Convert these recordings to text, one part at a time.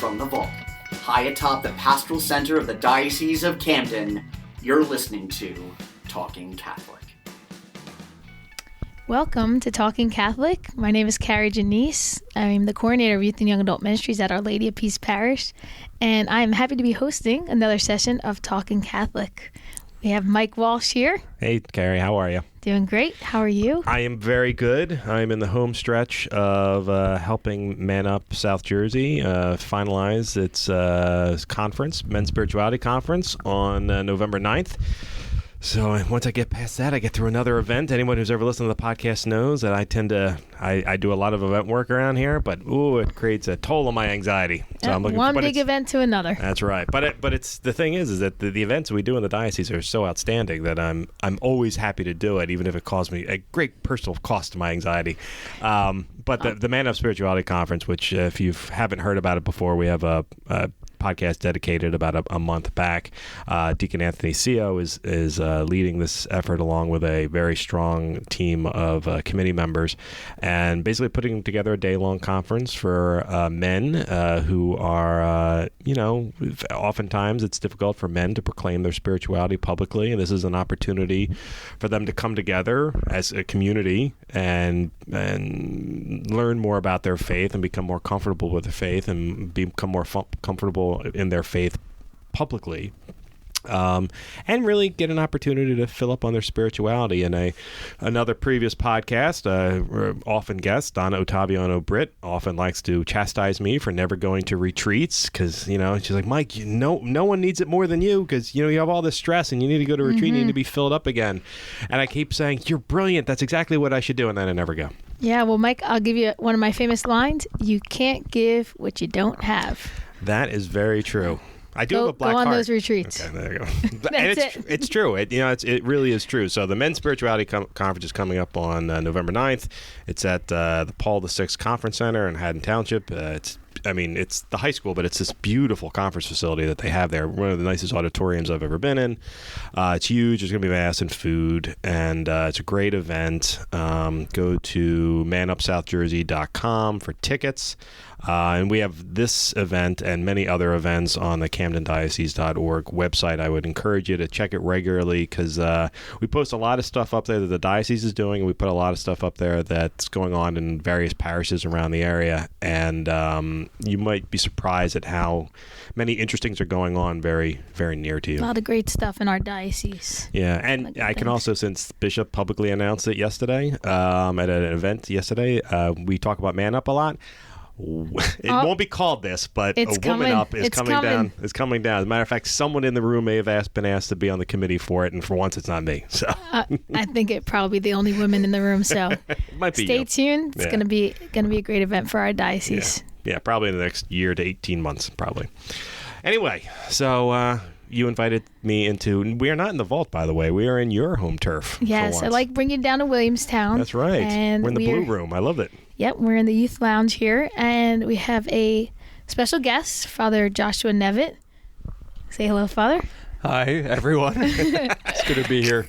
from the vault, high atop the pastoral center of the Diocese of Camden, you're listening to Talking Catholic. Welcome to Talking Catholic. My name is Kari, Janisse. I'm the coordinator of Youth and Young Adult Ministries at Our Lady of Peace Parish, and I am happy to be hosting another session of Talking Catholic. We have Mike Walsh here. Hey, Kari, how are you? Doing great. How are you? I am very good. I'm in the home stretch of helping Man Up South Jersey finalize its conference, Men's Spirituality Conference, on November 9th. So once I get past that, I get through another event. Anyone who's ever listened to the podcast knows that I do a lot of event work around here, but it creates a toll on my anxiety. So I'm looking one big event to another. That's right. But it's the thing is that the events we do in the diocese are so outstanding that I'm always happy to do it, even if it costs me a great personal cost to my anxiety. But the Man Up Spirituality Conference, which if you haven't heard about it before, we have a podcast dedicated about a month back. Deacon Anthony Seo is leading this effort along with a very strong team of committee members, and basically putting together a day-long conference for men who are, oftentimes it's difficult for men to proclaim their spirituality publicly, and this is an opportunity for them to come together as a community and learn more about their faith and become more comfortable with their faith and become more comfortable in their faith publicly, and really get an opportunity to fill up on their spirituality. In another previous podcast, often guest Donna Ottaviano Britt often likes to chastise me for never going to retreats because, she's like, Mike, no one needs it more than you because, you have all this stress and you need to go to a retreat, you need to be filled up again. And I keep saying, you're brilliant. That's exactly what I should do. And then I never go. Yeah, well, Mike, I'll give you one of my famous lines. You can't give what you don't have. That is very true. I do have a black heart. Go on heart. those retreats. Okay, there you go. And it's true. It really is true. So the Men's Spirituality Conference is coming up on November 9th. It's at the Paul VI Conference Center in Haddon Township. It's the high school, but it's this beautiful conference facility that they have there. One of the nicest auditoriums I've ever been in. It's huge. There's going to be mass and food, and it's a great event. Go to manupsouthjersey.com for tickets. And we have this event and many other events on the CamdenDiocese.org website. I would encourage you to check it regularly because we post a lot of stuff up there that the diocese is doing, and we put a lot of stuff up there that's going on in various parishes around the area. And you might be surprised at how many interesting things are going on very, very near to you. A lot of great stuff in our diocese. Yeah, and I can also, since Bishop publicly announced it yesterday, at an event yesterday, we talk about Man Up a lot. It won't be called this, but a Woman Up is coming down. It's coming down. As a matter of fact, someone in the room may have been asked to be on the committee for it, and for once, it's not me. So I think it probably the only woman in the room. So it might be stay tuned. It's going to be a great event for our diocese. Yeah, probably in the next year to 18 months, probably. Anyway, so you invited me into. We are not in the vault, by the way. We are in your home turf. Yes, I like bringing you down to Williamstown. That's right. And we're in the blue room. I love it. Yep, we're in the youth lounge here, and we have a special guest, Father Joshua Nevitt. Say hello, Father. Hi, everyone. It's good to be here.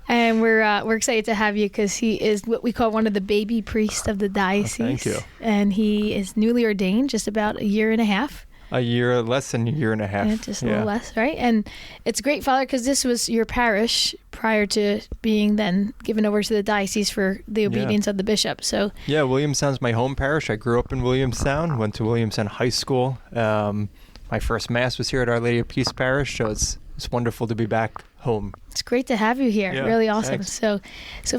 And we're excited to have you because he is what we call one of the baby priests of the diocese. Thank you. And he is newly ordained, just about a year and a half. Less than a year and a half. Yeah, just a little less, right? And it's great, Father, because this was your parish prior to being then given over to the diocese for the obedience of the bishop. So Williamstown's my home parish. I grew up in Williamstown, went to Williamstown High School. My first Mass was here at Our Lady of Peace Parish, so it's wonderful to be back home. It's great to have you here. Yeah, really awesome. Thanks. So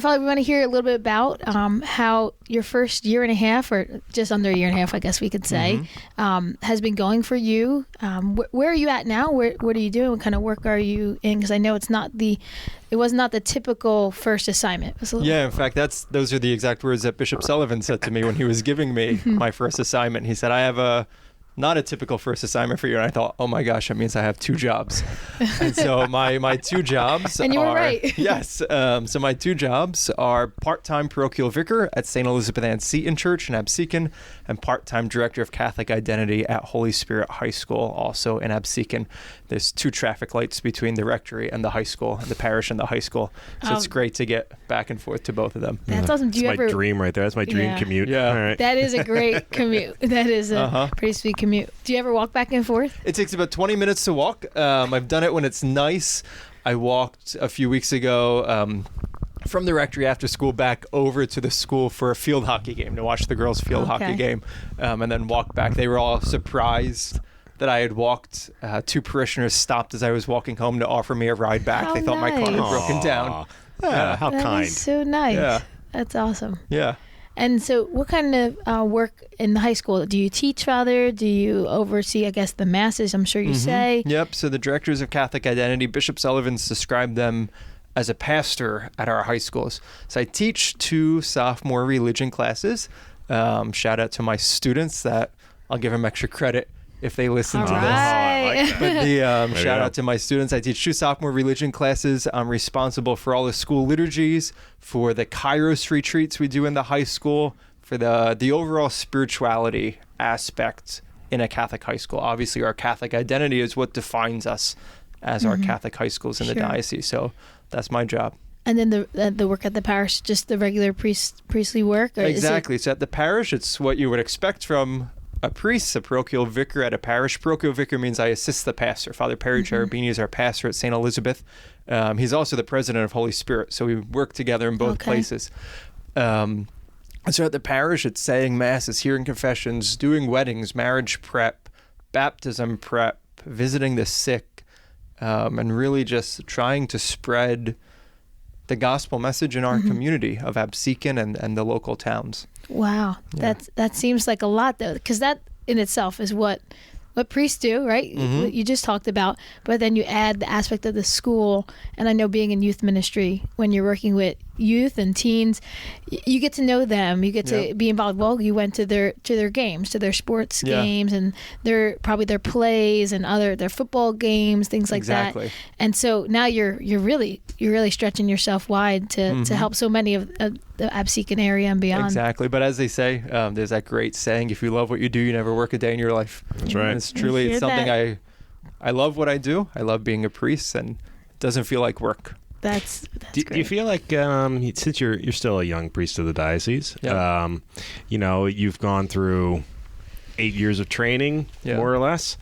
Father, we want to hear a little bit about how your first year and a half, or just under a year and a half, I guess we could say, has been going for you. Where are you at now? What are you doing? What kind of work are you in? Because I know it was not the typical first assignment. In fact, those are the exact words that Bishop Sullivan said to me when he was giving me my first assignment. He said, I have not a typical first assignment for you. And I thought, oh my gosh, that means I have 2 jobs. And so my 2 jobs and you were right. Yes. So my 2 jobs are part-time parochial vicar at St. Elizabeth Ann Seton Church in Absecon, and part-time director of Catholic Identity at Holy Spirit High School, also in Absecon. There's 2 traffic lights between the rectory and the high school, the parish and the high school. So it's great to get back and forth to both of them. That's awesome. That's my dream right there. That's my dream commute. Yeah. All right. That is a great commute. That is a pretty sweet commute. commute. Do you ever walk back and forth? It takes about 20 minutes to walk. I've done it when it's nice. I walked a few weeks ago from the rectory after school back over to the school for a field hockey game to watch the girls' field hockey game, and then walked back. They were all surprised that I had walked. 2 parishioners stopped as I was walking home to offer me a ride back. How they thought my car had nice. broken down. Yeah, how That kind. is so nice. Yeah. That's awesome. Yeah. And so what kind of work in the high school? Do you teach, Father? Do you oversee, I guess, the masses? I'm sure you say. Yep. So the directors of Catholic Identity, Bishop Sullivan's described them as a pastor at our high schools. So I teach 2 sophomore religion classes. Shout out to my students that I'll give them extra credit if they listen All to this. right. But the shout go. out to my students. I teach 2 sophomore religion classes. I'm responsible for all the school liturgies, for the Kairos retreats we do in the high school, for the overall spirituality aspect in a Catholic high school. Obviously, our Catholic identity is what defines us as our Catholic high schools in the Sure. diocese. So that's my job. And then the work at the parish, just the regular priestly work? Or Exactly. So at the parish, it's what you would expect from a priest, a parochial vicar at a parish. Parochial vicar means I assist the pastor. Father Perry Cherubini is our pastor at St. Elizabeth. He's also the president of Holy Spirit, so we work together in both places. So at the parish, it's saying masses, hearing confessions, doing weddings, marriage prep, baptism prep, visiting the sick, and really just trying to spread the gospel message in our community of Absecon and the local towns. Wow. Yeah. That seems like a lot, though, because that in itself is what priests do, right? What you just talked about. But then you add the aspect of the school. And I know being in youth ministry, when you're working with youth and teens, you get to know them. You get to be involved. Well, you went to their games, to their sports games, and their plays and their football games, things like that. And so now you're really stretching yourself wide to help so many of the Absecon area and beyond. Exactly. But as they say, there's that great saying: if you love what you do, you never work a day in your life. That's right. And it's truly it's something I love what I do. I love being a priest, and it doesn't feel like work. That's Do great. you feel like since you're still a young priest of the diocese, you've gone through 8 years of training, more or less?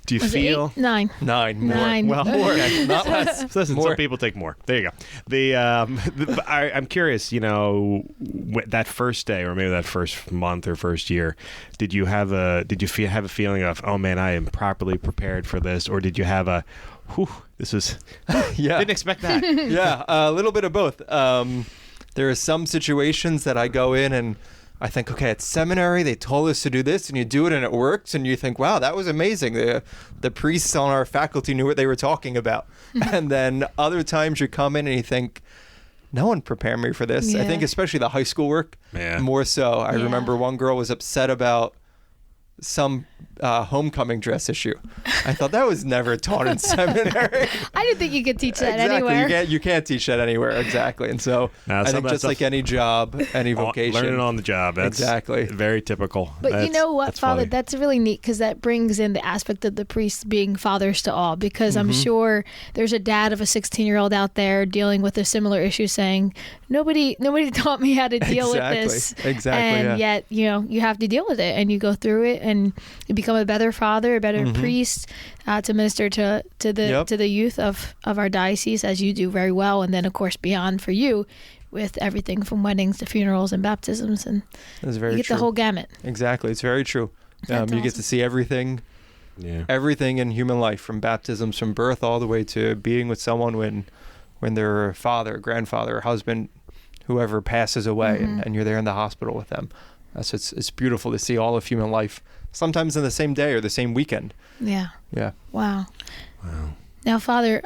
Do you Was it feel 8? 9? 9 more? 9. Well, more, not less. Listen, More. some people take more. There you go. I'm curious. That first day, or maybe that first month or first year, did you have a feeling of, oh man, I am properly prepared for this, or did you have a, whew, this was didn't expect that. Yeah, a little bit of both. There are some situations that I go in and I think, okay, at seminary, they told us to do this, and you do it and it works, and you think, wow, that was amazing. The priests on our faculty knew what they were talking about. And then other times you come in and you think, no one prepared me for this. I think especially the high school work, more so. I remember one girl was upset about some homecoming dress issue. I thought that was never taught in seminary. I didn't think you could teach that Exactly. anywhere. You can't teach that anywhere. Exactly. And so I think just like any job, any vocation. Learning on the job. That's exactly very typical. But you know what, Father? Funny. That's really neat, because that brings in the aspect of the priests being fathers to all, because I'm sure there's a dad of a 16-year-old out there dealing with a similar issue saying, nobody taught me how to deal with this. Exactly. And yet, you have to deal with it, and you go through it, and you become a better father, a better priest to minister to the youth of our diocese, as you do very well. And then, of course, beyond for you, with everything from weddings to funerals and baptisms, and That's very you get true. the whole gamut. Exactly. It's very true. That's You get to see everything in human life, from baptisms, from birth, all the way to being with someone when their father, grandfather, husband, whoever passes away, and you're there in the hospital with them. So it's beautiful to see all of human life, sometimes in the same day or the same weekend. Yeah. Yeah. Wow. Now, Father,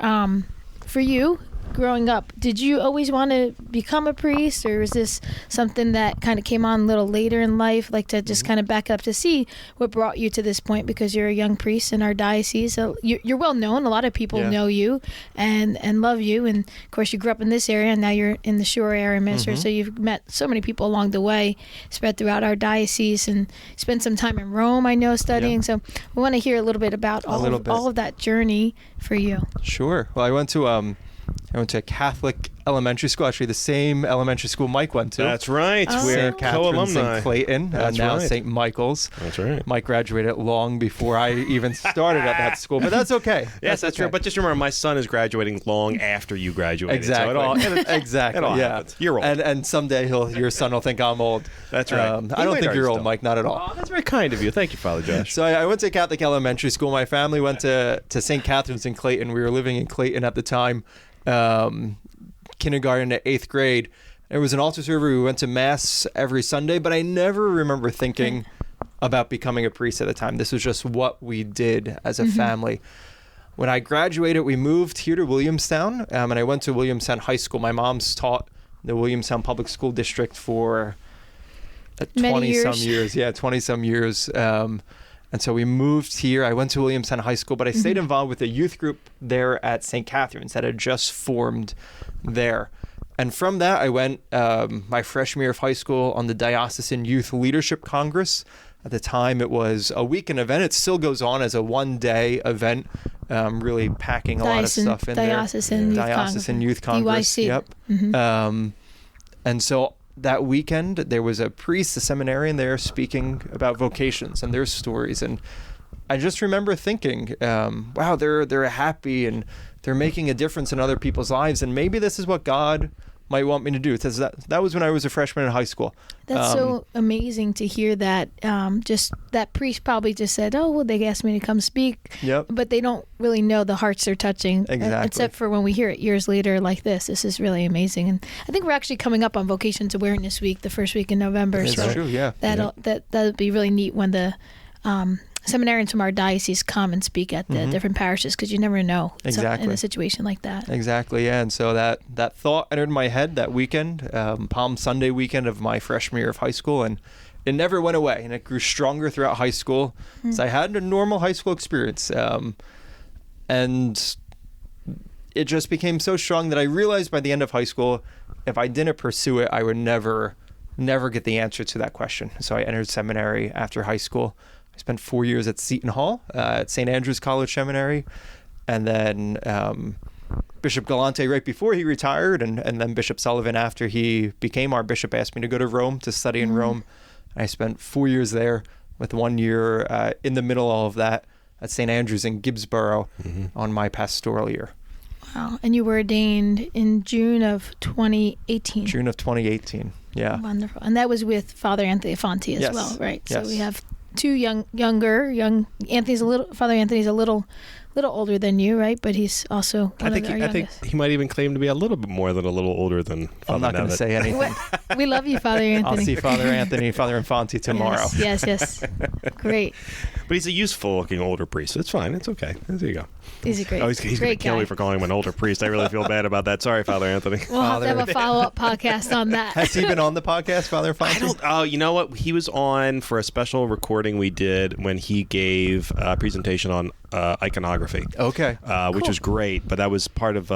for you, growing up, did you always want to become a priest, or was this something that kind of came on a little later in life? Like to just kind of back up to see what brought you to this point, because you're a young priest in our diocese. So you're well known. A lot of people know you and love you. And of course, you grew up in this area, and now you're in the Shore area minister. So you've met so many people along the way, spread throughout our diocese, and spent some time in Rome, I know, studying. So we want to hear a little bit about all of that journey for you. Sure. Well, I went I went to a Catholic elementary school, actually the same elementary school Mike went to. That's right. We're St. Catherine's in co-alumni. Clayton, That's now right. St. Michael's. That's right. Mike graduated long before I even started at that school, but that's okay. Yes, that's true. But just remember, my son is graduating long after you graduated. Exactly. So Exactly. it all yeah. happens. You're old. And someday your son will think I'm old. That's right. I don't think you're old, Mike. Not at all. Oh, that's very kind of you. Thank you, Father Josh. So I went to Catholic elementary school. My family went to St. Catherine's in Clayton. We were living in Clayton at the time, kindergarten to 8th grade. There was an altar server. We went to Mass every Sunday, but I never remember thinking about becoming a priest at the time. This was just what we did as a family. When I graduated, we moved here to Williamstown, and I went to Williamstown High School. My mom's taught the Williamstown Public School District for 20-some years. Yeah, 20-some years. And so we moved here. I went to Williamstown High School, but I stayed involved with a youth group there at St. Catherine's that had just formed there. And from that, I went my freshman year of high school on the Diocesan Youth Leadership Congress. At the time, it was a weekend event. It still goes on as a one-day event, really packing a lot of stuff in Diocesan there. Diocesan Youth Congress. DYC. Yep. And so that weekend, there was a priest, a seminarian there speaking about vocations and their stories. And I just remember thinking, wow, they're happy and they're making a difference in other people's lives. And maybe this is what God might want me to do. Because that was when I was a freshman in high school. That's so amazing to hear that. Just that priest probably just said, "Oh, well, they asked me to come speak," but they don't really know the hearts they're touching. Exactly. Except for when we hear it years later like this. This is really amazing, and I think we're actually coming up on Vocations Awareness Week, the first week in November. That's true. Yeah. That'll be really neat when the seminarians from our diocese come and speak at the different parishes, because you never know in a situation like that. Exactly, yeah. And so that thought entered my head that weekend, Palm Sunday weekend of my freshman year of high school, and it never went away, and it grew stronger throughout high school. So I had a normal high school experience, and it just became so strong that I realized by the end of high school, if I didn't pursue it, I would never get the answer to that question. So I entered seminary after high school. I spent 4 years at Seton Hall, at St. Andrew's College Seminary, and then Bishop Galante right before he retired, and then Bishop Sullivan after he became our bishop asked me to go to Rome to study in Rome. I spent 4 years there, with 1 year in the middle of all of that at St. Andrew's in Gibbsboro on my pastoral year. Wow. And you were ordained in June of 2018. June of 2018, yeah. Wonderful. And that was with Father Anthony Fonti as well, right? Yes. So we have two young Father Anthony's a little older than you, right? But he's also one of our youngest. I think he might even claim to be a little bit more than a little older than Father I'm not going to Nevitt. say anything. We love you, Father Anthony. I'll see Father Anthony, Father Infanti tomorrow. Yes. Great. But he's a useful-looking older priest. It's fine. It's okay. There you go. He's a great Oh, he's going to great kill guy. me for calling him an older priest. I really feel bad about that. Sorry, Father Anthony. We'll have to have a follow-up podcast on that. Has he been on the podcast, Father Infanti? Oh, you know what? He was on for a special recording we did when he gave a presentation on iconography. Okay. Which was great, but that was part of...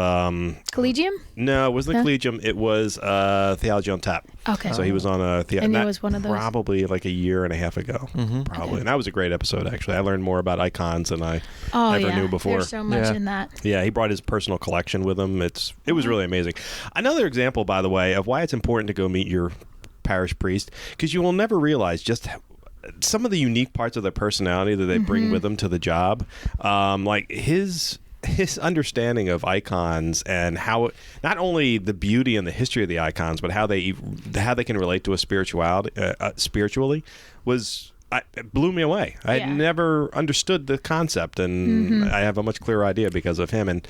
Collegium? No, it wasn't the Collegium. It was Theology on Tap. Okay. So he was on a And he was one of those? Probably like a year and a half ago. Probably. And that was a great episode, actually. I learned more about icons than I ever knew before. There's so much in that. Yeah, he brought his personal collection with him. It was really amazing. Another example, by the way, of why it's important to go meet your parish priest, because you will never realize just some of the unique parts of their personality that they bring with them to the job. Like his understanding of icons and how not only the beauty and the history of the icons, but how they can relate to a spiritually was. It blew me away. I had never understood the concept, and I have a much clearer idea because of him. And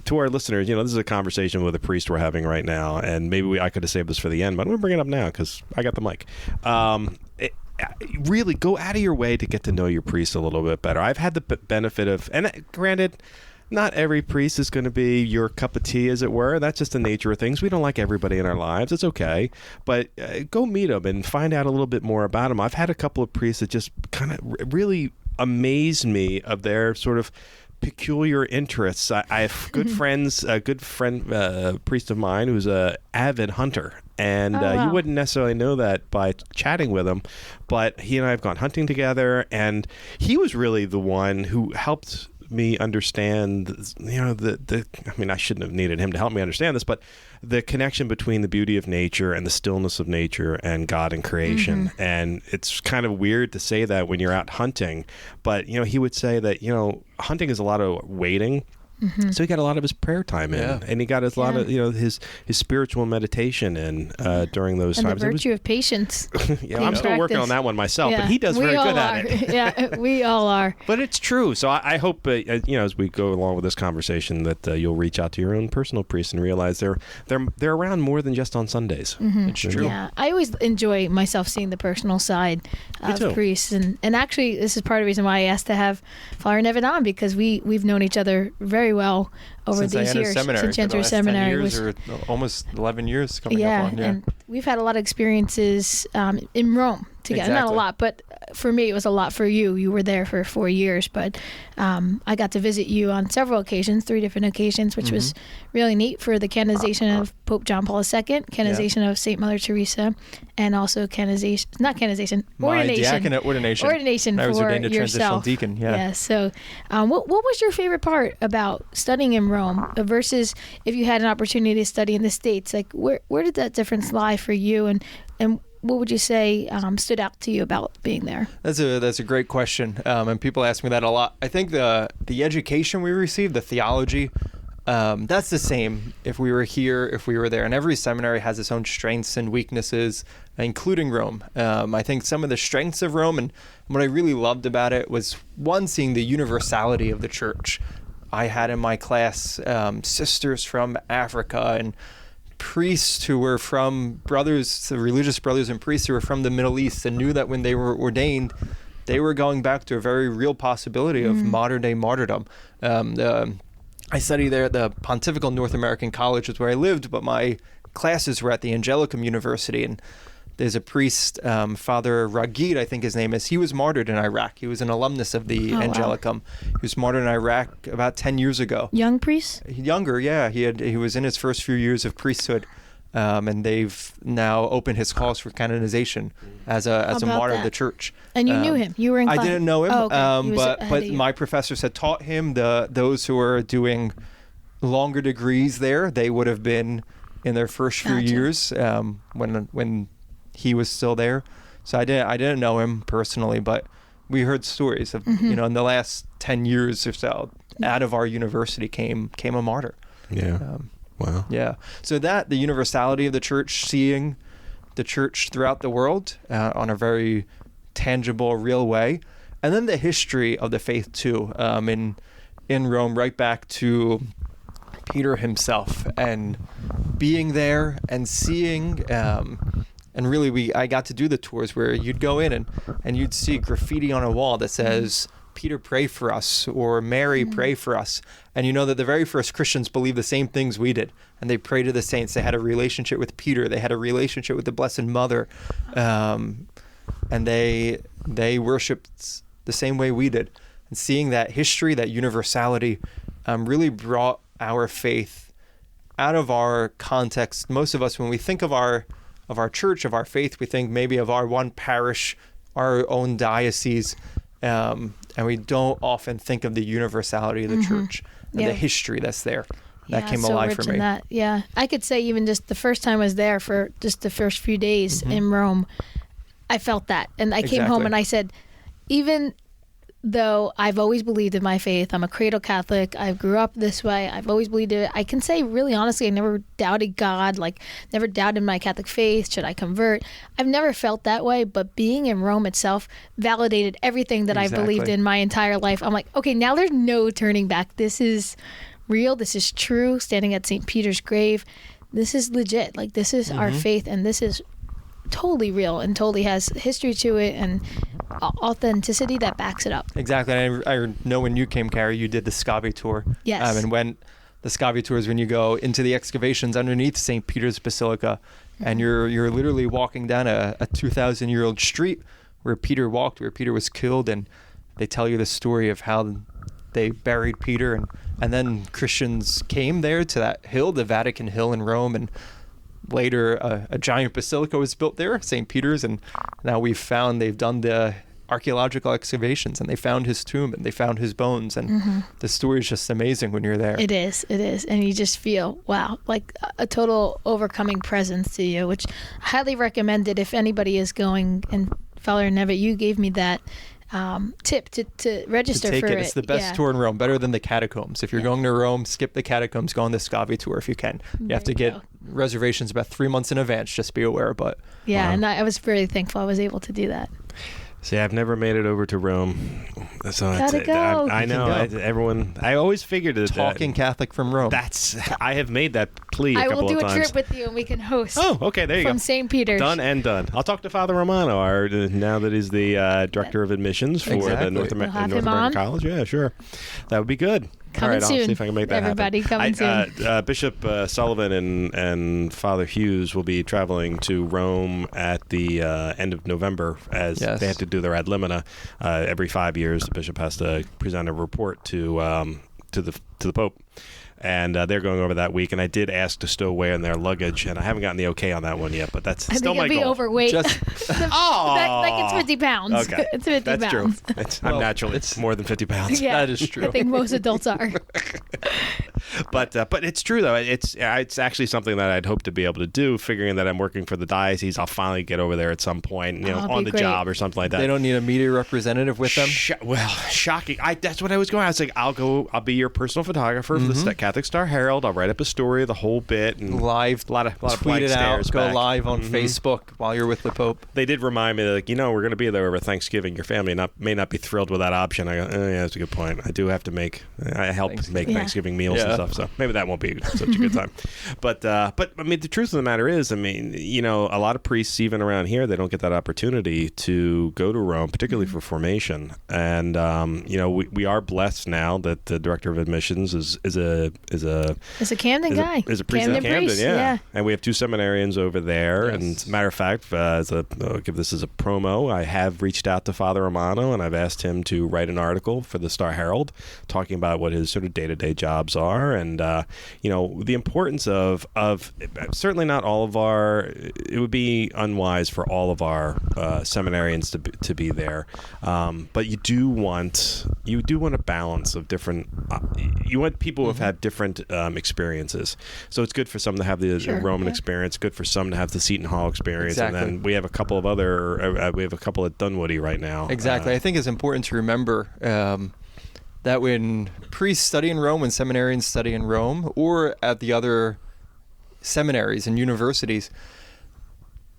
to our listeners, this is a conversation with a priest we're having right now, and maybe I could have saved this for the end, but I'm going to bring it up now because I got the mic. Really go out of your way to get to know your priest a little bit better. I've had the benefit of, and granted, not every priest is going to be your cup of tea, as it were. That's just the nature of things. We don't like everybody in our lives. It's okay. But go meet them and find out a little bit more about them. I've had a couple of priests that just kind of really amazed me of their sort of peculiar interests. I have good friends, a good friend, priest of mine who's a avid hunter. And you wouldn't necessarily know that by chatting with him. But he and I have gone hunting together. And he was really the one who helped me understand, I mean, I shouldn't have needed him to help me understand this, but the connection between the beauty of nature and the stillness of nature and God and creation. And it's kind of weird to say that when you're out hunting, but, he would say that, hunting is a lot of waiting. So he got a lot of his prayer time in, and he got a lot of his spiritual meditation in during those times. The virtue of patience. I'm still working on that one myself, but he does very good at it. Yeah, we all are. But it's true. So I hope as we go along with this conversation that you'll reach out to your own personal priest and realize they're around more than just on Sundays. It's true. Yeah, I always enjoy myself seeing the personal side of priests, and actually this is part of the reason why I asked to have Father Nevitt on, because we've known each other very well over these years since you entered seminary. 10 years or almost 11 years coming up on. And we've had a lot of experiences in Rome together. Not a lot, but for me it was a lot. For you, you were there for 4 years, but I got to visit you on several occasions, 3 different occasions, which was really neat for the canonization of Pope John Paul II, canonization of St. Mother Teresa, and also ordination. Ordination I was for ordained a transitional yourself. deacon. Yeah. So, what was your favorite part about studying in Rome versus if you had an opportunity to study in the States? Like, where did that difference lie for you, and what would you say stood out to you about being there? That's a great question, and people ask me that a lot. I think the education we received, the theology, that's the same if we were here, if we were there. And every seminary has its own strengths and weaknesses, including Rome. I think some of the strengths of Rome and what I really loved about it was, one, seeing the universality of the church. I had in my class sisters from Africa and priests who were from religious brothers and priests who were from the Middle East, and knew that when they were ordained, they were going back to a very real possibility of modern day martyrdom. I studied there at the Pontifical North American College, is where I lived, but my classes were at the Angelicum University, and there's a priest, Father Ragid, I think his name is. He was martyred in Iraq. He was an alumnus of the Angelicum. Wow. He was martyred in Iraq about 10 years ago. Young priest? Younger, yeah. He was in his first few years of priesthood, and they've now opened his cause for canonization as a martyr of the church. And you knew him? You were in class? I didn't know him, okay. but my professors had taught him. Those who were doing longer degrees there, they would have been in their first few years when he was still there. So I didn't know him personally, but we heard stories of, in the last 10 years or so, out of our university came a martyr. Yeah. Wow. Yeah. So the universality of the church, seeing the church throughout the world on a very tangible, real way. And then the history of the faith too, in Rome, right back to Peter himself, and being there and seeing, and really I got to do the tours where you'd go in and you'd see graffiti on a wall that says, Peter, pray for us, or Mary, pray for us. And you know that the very first Christians believed the same things we did. And they prayed to the saints. They had a relationship with Peter. They had a relationship with the Blessed Mother. And they worshiped the same way we did. And seeing that history, that universality, really brought our faith out of our context. Most of us, when we think of our church, of our faith, we think maybe of our one parish, our own diocese, and we don't often think of the universality of the church and the history that's there. That came alive for me. Yeah, I could say even just the first time I was there for just the first few days in Rome, I felt that. And I came home and I said, even though I've always believed in my faith, I'm a cradle Catholic, I grew up this way, I've always believed it, I can say really honestly, I never doubted God, never doubted my Catholic faith, should I convert? I've never felt that way, but being in Rome itself validated everything that I've believed in my entire life. I'm like, okay, now there's no turning back. This is real, this is true, standing at St. Peter's grave, this is legit, this is our faith, and this is totally real and totally has history to it and authenticity that backs it up. Exactly. And I know when you came, Kari, you did the Scavi tour. Yes. And when the Scavi tour is when you go into the excavations underneath St. Peter's Basilica, and you're literally walking down a 2,000-year-old street where Peter walked, where Peter was killed, and they tell you the story of how they buried Peter, and then Christians came there to that hill, the Vatican Hill in Rome, and later a giant basilica was built there, St. Peter's, and now we've found they've done the archaeological excavations, and they found his tomb and they found his bones, and the story is just amazing when you're there. It is, and you just feel, wow, like a total overcoming presence to you, which I highly recommend it if anybody is going. And Father Nevitt, you gave me that tip to register to take for it. It's the best tour in Rome, better than the catacombs. If you're going to Rome, skip the catacombs, go on the Scavi tour if you can. You have to get reservations about 3 months in advance, just be aware. But and I was really thankful I was able to do that. See, I've never made it over to Rome. So Gotta go. I know. Everyone. I always figured it. Talking Catholic from Rome. I have made that plea a couple of times. I will do a trip with you, and we can host. Oh, okay. There you go. From St. Peter's. Done and done. I'll talk to Father Romano, now that he's the director of admissions for the North American College. Yeah, sure. That would be good. Coming all right, soon. I'll see if I can make that Everybody happen. coming soon. Bishop Sullivan and Father Hughes will be traveling to Rome at the end of November, as they have to do their ad limina. Every 5 years, the bishop has to present a report to the Pope. And they're going over that week, and I did ask to stow away in their luggage, and I haven't gotten the okay on that one yet, but that's still my goal. I think it'll be overweight. Like it's 50 pounds. Okay. It's 50 that's pounds. True. I'm naturally more than 50 pounds. Yeah, that is true. I think most adults are. But it's true, though. It's actually something that I'd hope to be able to do, figuring that I'm working for the diocese. I'll finally get over there at some point, on the job or something like that. They don't need a media representative with them? Shocking. That's what I was going. I was like, I'll be your personal photographer for the Catholic Star Herald. I'll write up a story of the whole bit and live, a lot of tweet it out, go back. live on Facebook while you're with the Pope. They did remind me, like, we're going to be there over Thanksgiving. Your family may not be thrilled with that option. I go, yeah, that's a good point. I do have to make Thanksgiving meals and stuff, so maybe that won't be such a good time. But I mean, the truth of the matter is, a lot of priests even around here, they don't get that opportunity to go to Rome, particularly for formation. And we are blessed now that the director of admissions is a Camden guy. Is a priest in Camden, yeah. And we have 2 seminarians over there. Yes. And as a matter of fact, I'll give this as a promo, I have reached out to Father Romano, and I've asked him to write an article for the Star Herald talking about what his sort of day-to-day jobs are, and the importance of certainly not all of it would be unwise for all of our seminarians to be there, but you do want a balance of different. You want people who have had different experiences, so it's good for some to have the Roman experience, good for some to have the Seton Hall experience, exactly. And then we have a couple at Dunwoody right now. Exactly, I think it's important to remember that when priests study in Rome, when seminarians study in Rome, or at the other seminaries and universities,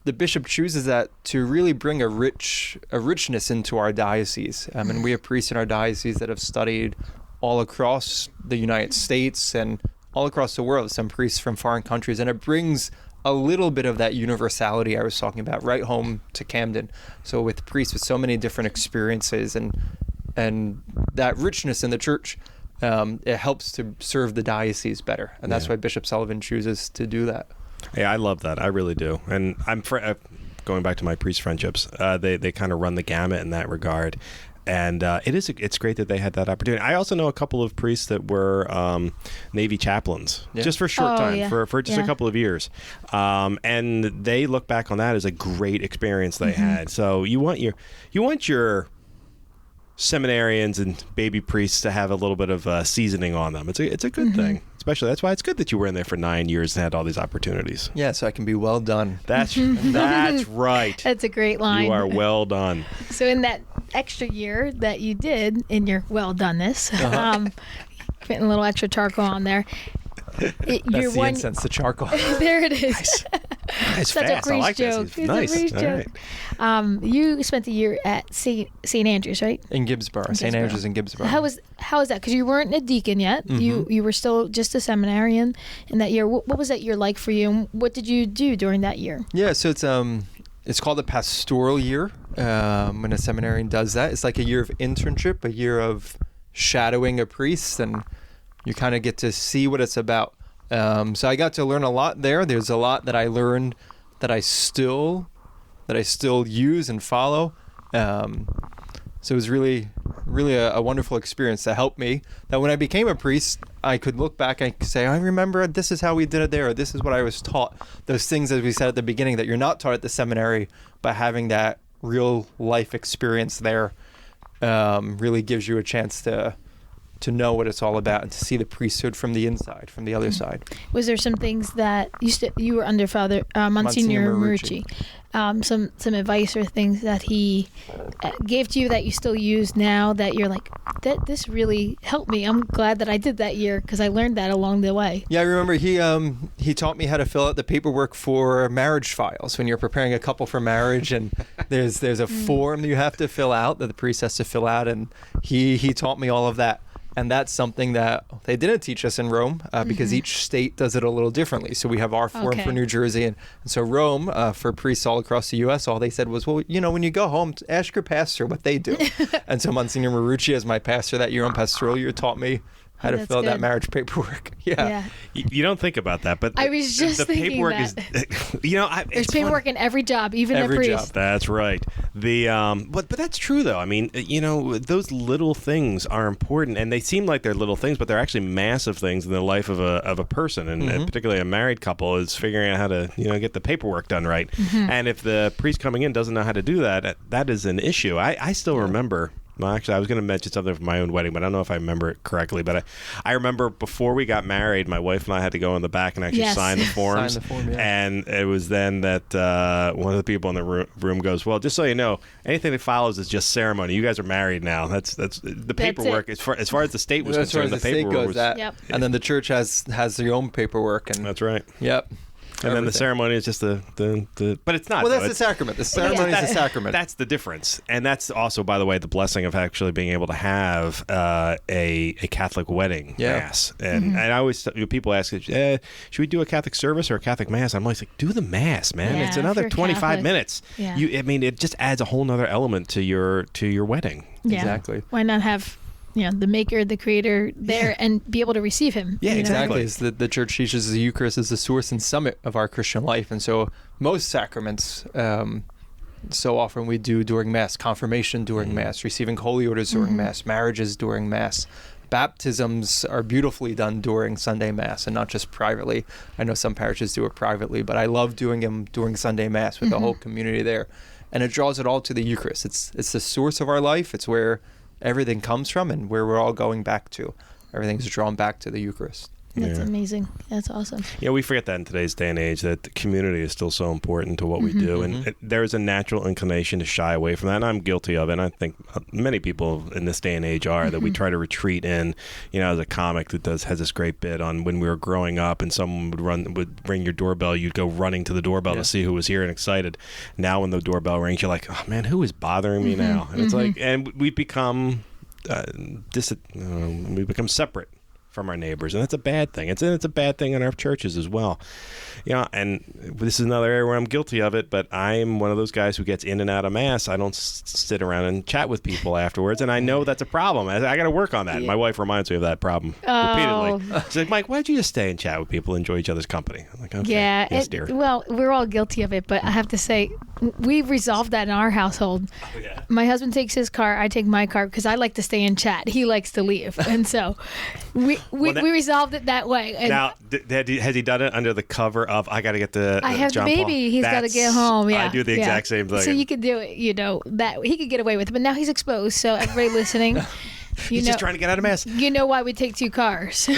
the bishop chooses that to really bring a richness into our diocese. And we have priests in our diocese that have studied all across the United States and all across the world, some priests from foreign countries, and it brings a little bit of that universality I was talking about right home to Camden. So with priests with so many different experiences and that richness in the church, it helps to serve the diocese better. And that's why Bishop Sullivan chooses to do that. Yeah, I love that. I really do. And I'm going back to my priest friendships. They kind of run the gamut in that regard. And it's great that they had that opportunity. I also know a couple of priests that were Navy chaplains, just for a short time, for just a couple of years. And they look back on that as a great experience they had. So you want your seminarians and baby priests to have a little bit of seasoning on them. It's a good thing. Especially, that's why it's good that you were in there for 9 years and had all these opportunities. Yeah, so I can be well done. That's right. That's a great line. You are well done. So in that extra year that you did in your well doneness, putting a little extra charcoal on there. That's the incense, the charcoal. There it is. Nice. Such fast. a priest I like joke. This. Nice. A priest joke. Right. You spent the year at St. Andrews, right? In Gibbsboro. St. Andrews in Gibbsboro. How was that? Because you weren't a deacon yet. You were still just a seminarian in that year. What was that year like for you? And what did you do during that year? Yeah, so it's called a pastoral year. When a seminarian does that, it's like a year of internship, a year of shadowing a priest, and you kind of get to see what it's about. So I got to learn a lot there. There's a lot that I learned that I still use and follow. So it was really a wonderful experience that helped me. That when I became a priest, I could look back and say, I remember this is how we did it there, or this is what I was taught. Those things, as we said at the beginning, that you're not taught at the seminary, but having that real life experience there really gives you a chance to know what it's all about and to see the priesthood from the inside, from the other side. Was there some things that you were under Father Monsignor Marucci? Some advice or things that he gave to you that you still use now that you're like, this really helped me. I'm glad that I did that year because I learned that along the way. Yeah, I remember he taught me how to fill out the paperwork for marriage files when you're preparing a couple for marriage, and there's a form you have to fill out that the priest has to fill out, and he taught me all of that. And that's something that they didn't teach us in Rome because each state does it a little differently. So we have our form for New Jersey. And so Rome, for priests all across the U.S., all they said was, well, when you go home, ask your pastor what they do. And so Monsignor Marucci, as my pastor that year on pastoral year, taught me how to fill out that marriage paperwork. Yeah. You don't think about that, but I was just the thinking paperwork that. is. There's paperwork in every job, even every a priest. job. That's right. But that's true though. I mean, those little things are important, and they seem like they're little things, but they're actually massive things in the life of a person, and particularly a married couple is figuring out how to get the paperwork done right. And if the priest coming in doesn't know how to do that, that is an issue. I still remember. Well, actually, I was going to mention something from my own wedding, but I don't know if I remember it correctly. But I remember before we got married, my wife and I had to go in the back and actually sign the forms. Sign the form, yeah. And it was then that one of the people in the room goes, "Well, just so you know, anything that follows is just ceremony. You guys are married now. That's the paperwork. As far as the state was concerned, the paperwork was that. Yep. And then the church has their own paperwork. And that's right. Yep. And then the ceremony is just the but it's not. Well, that's the sacrament. The ceremony is the sacrament. That's the difference, and that's also, by the way, the blessing of actually being able to have a Catholic wedding mass. And I always people ask, should we do a Catholic service or a Catholic mass? I'm always like, do the mass, man. Yeah, it's another 25 Catholic. Minutes. Yeah. It just adds a whole nother element to your wedding. Yeah. Exactly. Why not have the maker, the creator there and be able to receive him? Yeah, exactly. The church teaches the Eucharist is the source and summit of our Christian life. And so most sacraments, so often we do during Mass, confirmation during Mass, receiving holy orders during Mass, marriages during Mass. Baptisms are beautifully done during Sunday Mass and not just privately. I know some parishes do it privately, but I love doing them during Sunday Mass with the whole community there. And it draws it all to the Eucharist. It's the source of our life. It's where everything comes from and where we're all going back to. Everything's drawn back to the Eucharist. That's amazing. That's awesome. Yeah, we forget that in today's day and age, that the community is still so important to what we do. And there is a natural inclination to shy away from that. And I'm guilty of it. And I think many people in this day and age are, that we try to retreat in. As a comic that has this great bit on when we were growing up and someone would ring your doorbell, you'd go running to the doorbell to see who was here and excited. Now when the doorbell rings, you're like, oh man, who is bothering me now? And it's like, and we become separate from our neighbors, and that's a bad thing. It's a bad thing in our churches as well. And this is another area where I'm guilty of it, but I'm one of those guys who gets in and out of Mass. I don't sit around and chat with people afterwards, and I know that's a problem. I got to work on that. My wife reminds me of that problem repeatedly. She's like, Mike, why don't you just stay and chat with people, enjoy each other's company? I'm like, okay, yes, dear. Well, we're all guilty of it, but I have to say, we've resolved that in our household. Oh, yeah. My husband takes his car, I take my car, because I like to stay and chat. He likes to leave, and so we resolved it that way. And now, has he done it under the cover of, I got to get the I have John the baby, Paul? he's got to get home. Yeah, I do the exact same thing. So you could do it, that he could get away with it, but now he's exposed, so everybody listening, he's just trying to get out of Mass. You know why we take two cars.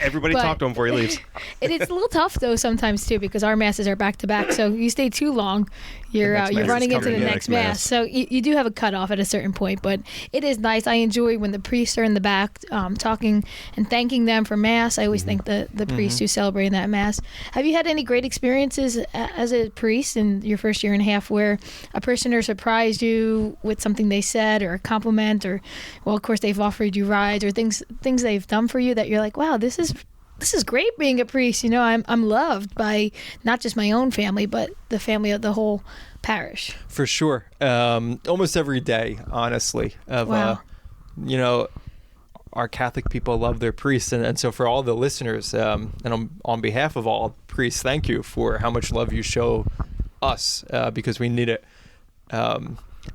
Everybody talk to him before he leaves. It's a little tough, though, sometimes, too, because our Masses are back-to-back, so you stay too long, you're running into the next Mass. So you do have a cutoff at a certain point, but it is nice. I enjoy when the priests are in the back talking and thanking them for Mass. I always thank the priests who celebrate that Mass. Have you had any great experiences as a priest in your first year and a half where a parishioner surprised you with something they said or a compliment, or, well, of course, they've offered you rides or things they've done for you that you're like, wow, this is great being a priest. I'm loved by not just my own family, but the family of the whole parish. For sure. Almost every day, honestly. Wow. Our Catholic people love their priests. And so for all the listeners, and on behalf of all priests, thank you for how much love you show us, because we need it.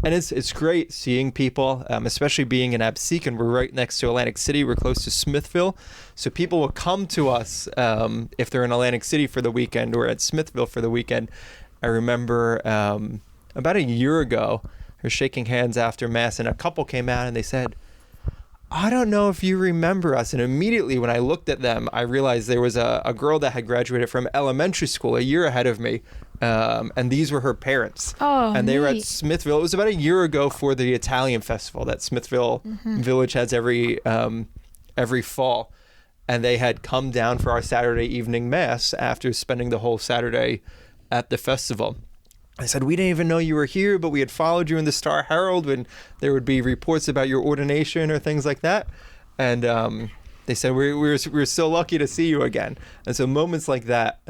And it's great seeing people, especially being in Absecon. We're right next to Atlantic City. We're close to Smithville. So people will come to us if they're in Atlantic City for the weekend or at Smithville for the weekend. I remember about a year ago. We were shaking hands after Mass, and a couple came out and they said, I don't know if you remember us. And immediately when I looked at them, I realized there was a girl that had graduated from elementary school a year ahead of me. And these were her parents. Oh, and they were at neat. Smithville. It was about a year ago for the Italian festival that Smithville Village has every fall. And they had come down for our Saturday evening Mass after spending the whole Saturday at the festival. I said, we didn't even know you were here, but we had followed you in the Star Herald when there would be reports about your ordination or things like that. And they said, we're so lucky to see you again. And so moments like that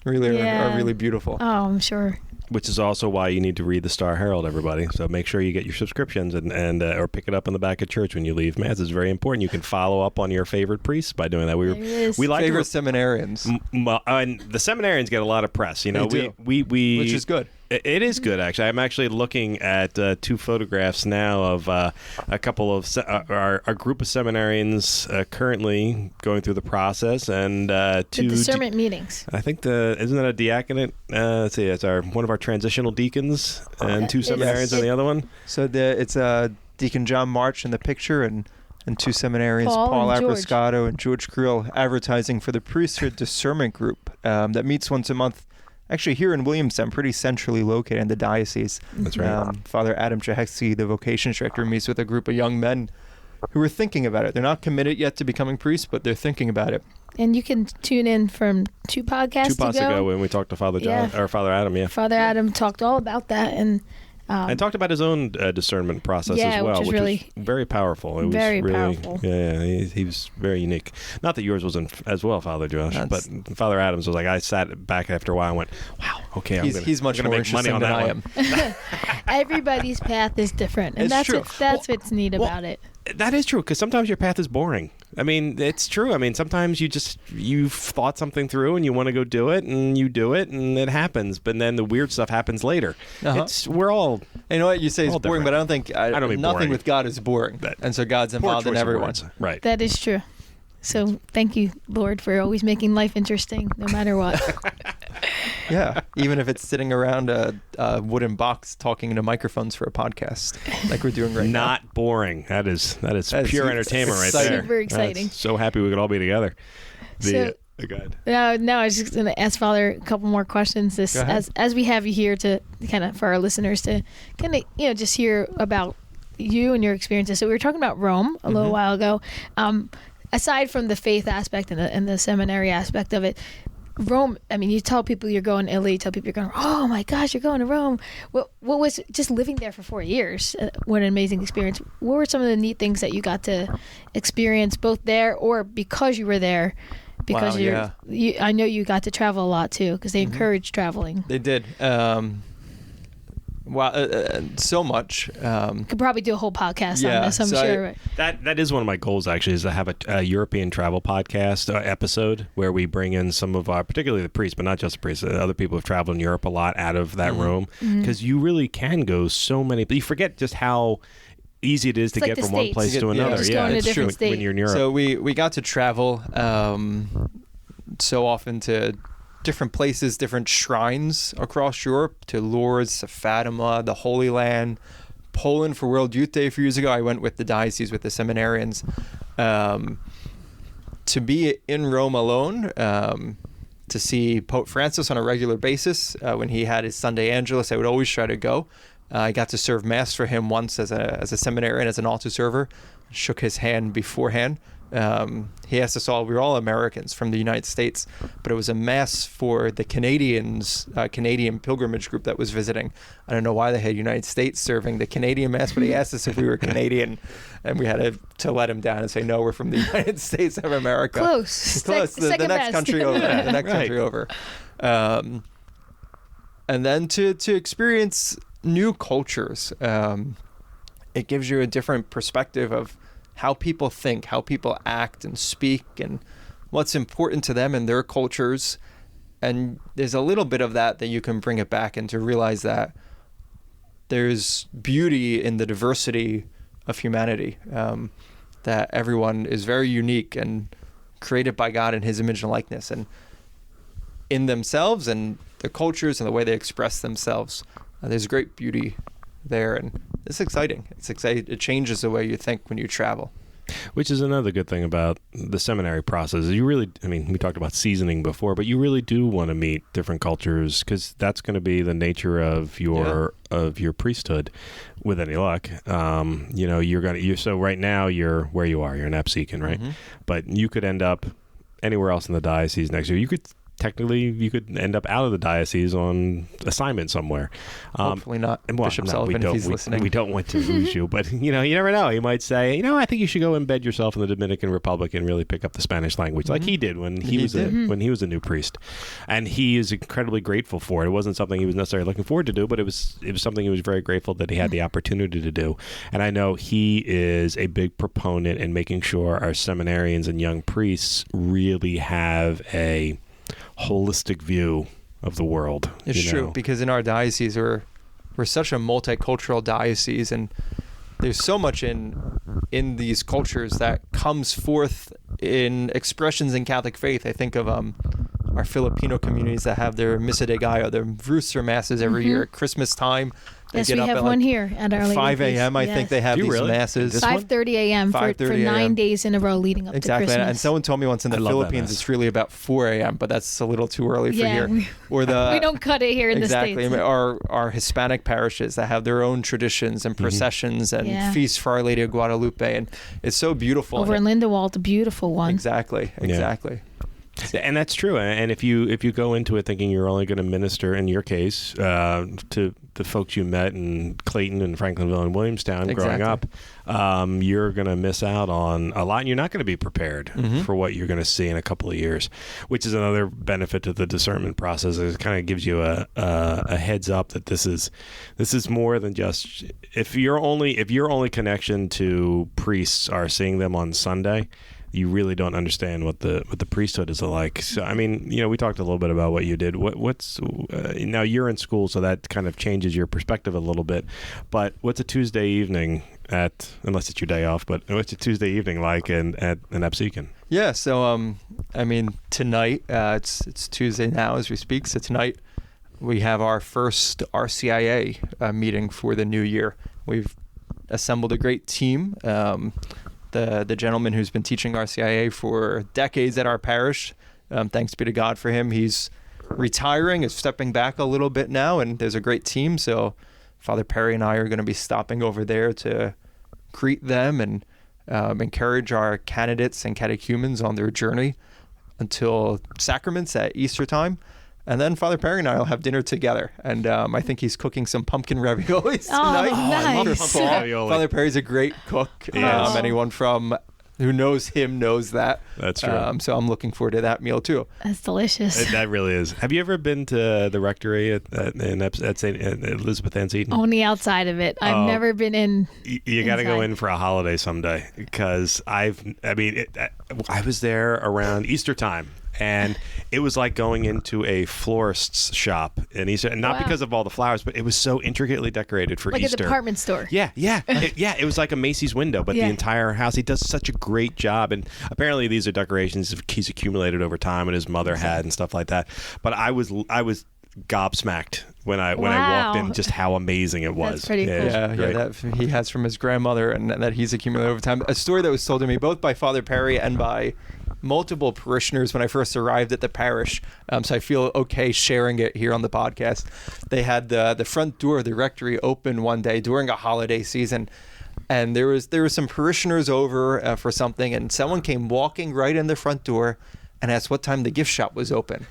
really are really beautiful. Oh, I'm sure. Which is also why you need to read the Star Herald, everybody. So make sure you get your subscriptions and or pick it up in the back of church when you leave Mass. It's very important. You can follow up on your favorite priests by doing that. We like favorite seminarians. And the seminarians get a lot of press. You know, we which is good. It is good, actually. I'm actually looking at 2 photographs now of a couple of our group of seminarians currently going through the process, and 2 the discernment meetings. I think isn't that a diaconate? Let's see, it's one of our transitional deacons, and 2 seminarians on the other one. So it's Deacon John March in the picture, and 2 seminarians, Paul and George. Abrascato and George Creel, advertising for the priesthood discernment group that meets once a month. Actually, here in Williamstown, pretty centrally located in the diocese. That's right. Father Adam Chehetsky, the vocations director, meets with a group of young men who are thinking about it. They're not committed yet to becoming priests, but they're thinking about it. And you can tune in from 2 podcasts ago when we talked to Father John or Father Adam. Yeah, Father Adam talked all about that and talked about his own discernment process as well, which was very powerful. It was very really powerful. Yeah, he was very unique. Not that yours wasn't as well, Father Josh, but Father Adams was like, I sat back after a while and went, wow, okay, he's much more make money on than that I one. am. Everybody's path is different, and It's true. That's what's neat about it. That is true, because sometimes your path is boring. I mean, it's true. I mean, sometimes you've thought something through and you want to go do it, and you do it, and it happens. But then the weird stuff happens later. We're all. You know what you say is boring, different. but I don't think I don't mean nothing boring. with God is boring, and so God's involved in everyone. Right. That is true. So thank you, Lord, for always making life interesting, no matter what. Yeah, even if it's sitting around a wooden box talking into microphones for a podcast, like we're doing right now. Not boring. That is pure entertainment right there. Super exciting. So happy we could all be together. No, I was just going to ask Father a couple more questions. As we have you here to kind of for our listeners to kind of just hear about you and your experiences. So we were talking about Rome a little while ago. Aside from the faith aspect and the seminary aspect of it, Rome, I mean, you tell people you're going to Italy, you tell people you're going, oh my gosh, you're going to Rome. What was just living there for 4 years? What an amazing experience. What were some of the neat things that you got to experience both there or because you were there? Because I know you got to travel a lot too, because they encouraged traveling. They did. So much. Could probably do a whole podcast on this, I'm sure. That is one of my goals, actually, is to have a European travel podcast episode where we bring in some of our, particularly the priests, but not just the priests, other people who've traveled in Europe a lot out of that room, because you really can go so many, but you forget just how easy it is to get from one place to another. Just go in a different state. When you're in Europe. So we got to travel so often to different places, different shrines across Europe, to Lourdes, to Fatima, the Holy Land, Poland for World Youth Day a few years ago. I went with the diocese with the seminarians. To be in Rome alone, to see Pope Francis on a regular basis when he had his Sunday Angelus, I would always try to go. I got to serve Mass for him once as a seminarian, as an altar server. Shook his hand beforehand. He asked us all, we were all Americans from the United States, but it was a Mass for the Canadian pilgrimage group that was visiting. I don't know why they had United States serving the Canadian Mass, but he asked us if we were Canadian, and we had to let him down and say, no, we're from the United States of America. Close. The next country over. The next country over. And then to experience new cultures, it gives you a different perspective of how people think, how people act and speak, and what's important to them in their cultures. And there's a little bit of that you can bring it back and to realize that there's beauty in the diversity of humanity, that everyone is very unique and created by God in his image and likeness, and in themselves and their cultures and the way they express themselves. there's great beauty there, and it's exciting. It changes the way you think when you travel. Which is another good thing about the seminary process. You really, we talked about seasoning before, but you really do want to meet different cultures, because that's going to be the nature of your priesthood, with any luck. So right now you're where you are. You're in Absecon, right? Mm-hmm. But you could end up anywhere else in the diocese next year. You could end up out of the diocese on assignment somewhere. Hopefully not. Bishop Sullivan, if he's listening. We don't want to lose you, but you never know. He might say, I think you should go embed yourself in the Dominican Republic and really pick up the Spanish language, like he did when he was a new priest, and he is incredibly grateful for it. It wasn't something he was necessarily looking forward to do, but it was something he was very grateful that he had the opportunity to do. And I know he is a big proponent in making sure our seminarians and young priests really have a holistic view of the world. It's true, because in our diocese we're such a multicultural diocese, and there's so much in these cultures that comes forth in expressions in Catholic faith. I think of our Filipino communities that have their Missa de Gallo, their Rooster Masses every year at Christmas time. Yes, we have one here at Our Lady 5 a.m. I think they have these masses. 5:30 a.m. for 9 days in a row leading up to Christmas. And someone told me once in the Philippines it's really about 4 a.m., but that's a little too early for here. Or we don't cut it here in the States. Exactly. Our Hispanic parishes that have their own traditions and processions and feasts for Our Lady of Guadalupe, and it's so beautiful. Over in Lindenwold, a beautiful one. Exactly. And that's true. And if you go into it thinking you're only going to minister, in your case, to the folks you met in Clayton and Franklinville and Williamstown growing up, you're going to miss out on a lot, and you're not going to be prepared for what you're going to see in a couple of years, which is another benefit to the discernment process. It kind of gives you a heads up that this is more than just, if your only connection to priests are seeing them on Sunday, you really don't understand what the priesthood is like. So, we talked a little bit about what you did. What's now you're in school, so that kind of changes your perspective a little bit. But what's a Tuesday evening unless it's your day off, but what's a Tuesday evening like at Absecon? Yeah, so tonight, it's Tuesday now as we speak. So tonight we have our first RCIA meeting for the new year. We've assembled a great team. The gentleman who's been teaching RCIA for decades at our parish, thanks be to God for him. He's retiring, is stepping back a little bit now, and there's a great team. So Father Perry and I are going to be stopping over there to greet them and encourage our candidates and catechumens on their journey until sacraments at Easter time. And then Father Perry and I will have dinner together. And I think he's cooking some pumpkin raviolis tonight. Nice. I love pumpkin ravioli. Father Perry's a great cook. Anyone who knows him knows that. That's true. So I'm looking forward to that meal too. That's delicious. That really is. Have you ever been to the rectory at St. Elizabeth Ann Seton? On the outside of it. I've never been in. You got to go in for a holiday someday, because I was there around Easter time. And it was like going into a florist's shop in Easter, and not because of all the flowers, but it was so intricately decorated for like Easter. Like a department store. Yeah. It was like a Macy's window, but the entire house. He does such a great job, and apparently these are decorations he's accumulated over time, and his mother had and stuff like that. But I was gobsmacked when I walked in, just how amazing it was. That's pretty cool. That he has from his grandmother, and that he's accumulated over time. A story that was told to me both by Father Perry and by multiple parishioners when I first arrived at the parish, so I feel okay sharing it here on the podcast. They had the front door of the rectory open one day during a holiday season, and there were some parishioners over for something, and someone came walking right in the front door and asked what time the gift shop was open.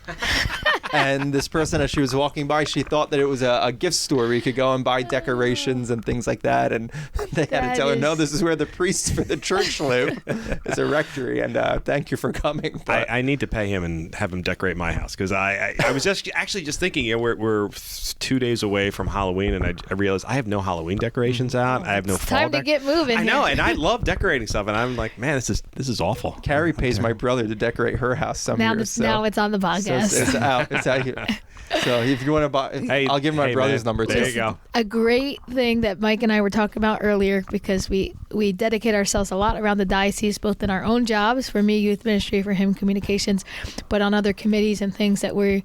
And this person, as she was walking by, she thought that it was a gift store where you could go and buy decorations and things like that. And they had to tell her, no, this is where the priests for the church live. It's a rectory. And thank you for coming. But I need to pay him and have him decorate my house, because I was actually just thinking, we're 2 days away from Halloween, and I realized I have no Halloween decorations out. I have no fall. Time to get moving. I know, and I love decorating stuff, and I'm like, man, this is awful. Kari pays my brother to decorate her house some years. Now it's on the podcast. So it's out. It's out here. So if you want to buy, I'll give my brother's number too. There you go. A great thing that Mike and I were talking about earlier, because we dedicate ourselves a lot around the diocese, both in our own jobs, for me, youth ministry, for him, communications, but on other committees and things that we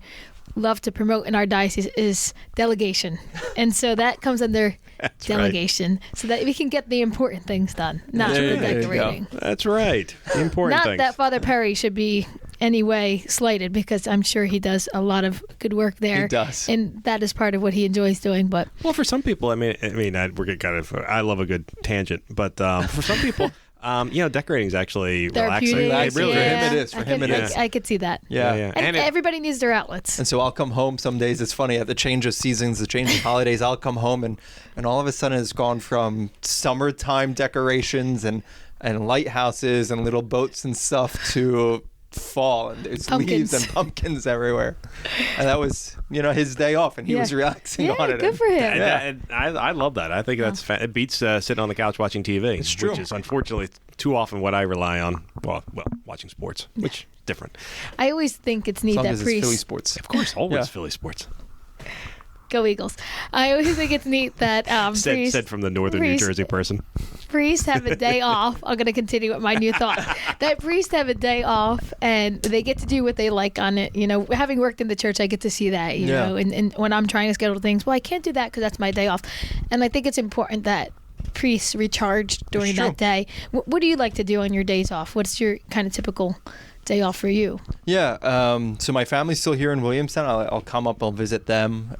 love to promote in our diocese is delegation. And so that comes under delegation, so that we can get the important things done, not the decorating. That's right. The important not things. that Father Perry should be any way slighted, because I'm sure he does a lot of good work there. He does. And that is part of what he enjoys doing. But well, for some people, I love a good tangent, but for some people, decorating is actually relaxing. For him it is. I could see that. Yeah. And everybody needs their outlets. And so I'll come home some days. It's funny, at the change of seasons, the change of holidays, I'll come home and all of a sudden it's gone from summertime decorations and lighthouses and little boats and stuff to fall, and there's leaves and pumpkins everywhere. And that was, his day off, and he was relaxing on it. Good for him. And I love that. I think that's it beats sitting on the couch watching TV. It's true. Which is unfortunately too often what I rely on. Well, watching sports, which is different. I always think it's neat that priests. Philly sports. Of course, always Philly sports. Go Eagles. I always think it's neat that said from the northern New Jersey person. Priests have a day off. I'm going to continue with my new thought. That priests have a day off and they get to do what they like on it. Having worked in the church, I get to see that, you know, and when I'm trying to schedule things, well, I can't do that because that's my day off. And I think it's important that priests recharge during that day. What do you like to do on your days off? What's your kind of typical day off for you? So my family's still here in Williamstown. I'll come up, I'll visit them.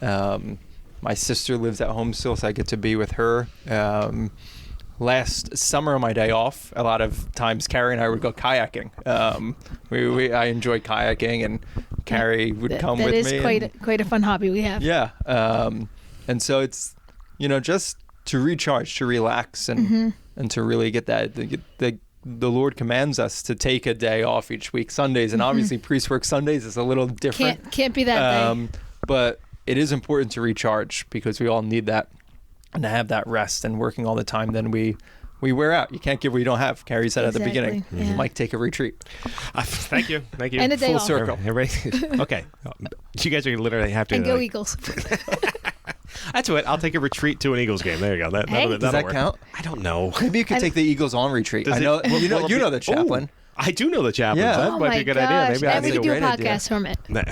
My sister lives at home still, so I get to be with her. Last summer on my day off, a lot of times Kari and I would go kayaking. I enjoy kayaking, and Kari would come with me. That is quite a fun hobby we have. Yeah. And so it's, just to recharge, to relax, and to really get that, the Lord commands us to take a day off each week, Sundays, and obviously priest work Sundays is a little different. Can't be that day. But it is important to recharge, because we all need that, and to have that rest. And working all the time, then we wear out. You can't give what you don't have. Kari said at the beginning. Yeah. You might take a retreat. Thank you. And a day Full off. circle. Everybody, okay. You guys are literally have to. And go Eagles. That's what. I'll take a retreat to an Eagles game. There you go. That'll Does that work. count? I don't know. Maybe you could take the Eagles on retreat. Does I know. it, you know the chaplain. I do know the chaplain. Yeah. So that might be a good idea. Maybe and we can do a podcast from it. No.